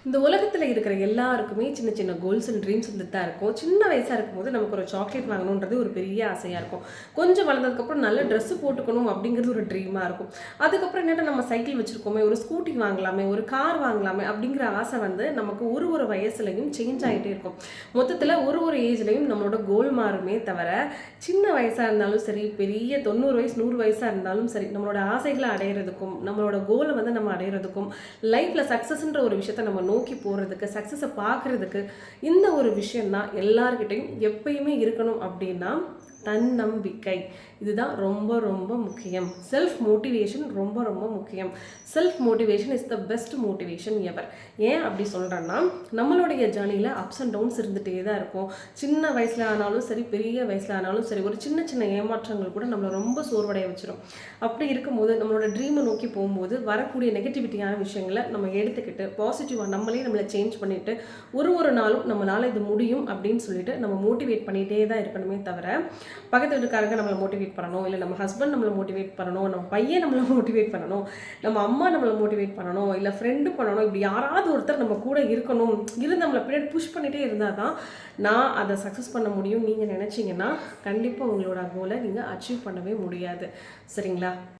இந்த உலகத்தில் இருக்கிற எல்லாருக்குமே சின்ன சின்ன கோல்ஸ் அண்ட் ட்ரீம்ஸ் வந்துட்டு தான் இருக்கும். சின்ன வயசாக இருக்கும்போது நமக்கு ஒரு சாக்லேட் வாங்கணுன்றது ஒரு பெரிய ஆசையாக இருக்கும். கொஞ்சம் வளர்ந்ததுக்கப்புறம் நல்ல ட்ரெஸ்ஸு போட்டுக்கணும் அப்படிங்கிறது ஒரு ட்ரீமாக இருக்கும். அதுக்கப்புறம் என்னென்னா நம்ம சைக்கிள் வச்சுருக்கோமே, ஒரு ஸ்கூட்டி வாங்கலாமே, ஒரு கார் வாங்கலாமே அப்படிங்கிற ஆசை வந்து நமக்கு ஒரு ஒரு வயசுலையும் சேஞ்ச் ஆகிட்டே இருக்கும். மொத்தத்தில் ஒரு ஒரு ஏஜ்லையும் நம்மளோட கோல் மாறுமே தவிர, சின்ன வயசாக இருந்தாலும் சரி, பெரிய 90 வயசு 100 வயசாக இருந்தாலும் சரி, நம்மளோட ஆசைகளை அடையிறதுக்கும் நம்மளோட கோலை வந்து நம்ம அடையிறதுக்கும் லைஃப்பில் சக்ஸஸ்ன்ற ஒரு விஷயத்தை நம்ம நோக்கி போகிறதுக்கு, சக்ஸஸை பார்க்குறதுக்கு இந்த ஒரு விஷயந்தான் எல்லார்கிட்டையும் எப்பயுமே இருக்கணும். அப்படின்னா தன்னம்பிக்கை. இதுதான் ரொம்ப ரொம்ப முக்கியம். செல்ஃப் மோட்டிவேஷன் ரொம்ப ரொம்ப முக்கியம். Self motivation is the best motivation ever. ஏன் அப்படி சொல்கிறேன்னா, நம்மளுடைய ஜர்னியில் அப்ஸ் அண்ட் டவுன்ஸ் இருந்துகிட்டே தான் இருக்கும். சின்ன வயசில் ஆனாலும் சரி, பெரிய வயசில் ஆனாலும் சரி, ஒரு சின்ன சின்ன ஏமாற்றங்கள் கூட நம்மளை ரொம்ப சோர்வடைய வச்சிடும். அப்படி இருக்கும்போது நம்மளோட ட்ரீமை நோக்கி போகும்போது வரக்கூடிய நெகட்டிவிட்டியான விஷயங்களை நம்ம எடுத்துக்கிட்டு பாசிட்டிவாக நம்மளை சேஞ்ச் பண்ணிவிட்டு ஒரு நாளும் நம்மளால் இது முடியும் அப்படின்னு சொல்லிட்டு நம்ம மோட்டிவேட் பண்ணிகிட்டே தான் இருக்கணுமே தவிர, பக்கத்து வீட்டுக்காரங்க நம்மளை மோட்டிவேட் பண்ணணும், இல்லை நம்ம ஹஸ்பண்ட் நம்மளை மோட்டிவேட் பண்ணணும், நம்ம பையன் நம்மளை மோட்டிவேட் பண்ணணும், நம்ம அம்மா நம்மளை மோட்டிவேட் பண்ணணும், இல்லை ஃப்ரெண்டு பண்ணணும், இப்படி யாராவது ஒருத்தர் நம்ம கூட இருக்கணும், இருந்து நம்மளை பின்னாடி புஷ் பண்ணிகிட்டே இருந்தால் தான் நான் அதை சக்ஸஸ் பண்ண முடியும் நீங்கள் நினச்சிங்கன்னா கண்டிப்பாக உங்களோட கோலை நீங்கள் அச்சீவ் பண்ணவே முடியாது. சரிங்களா?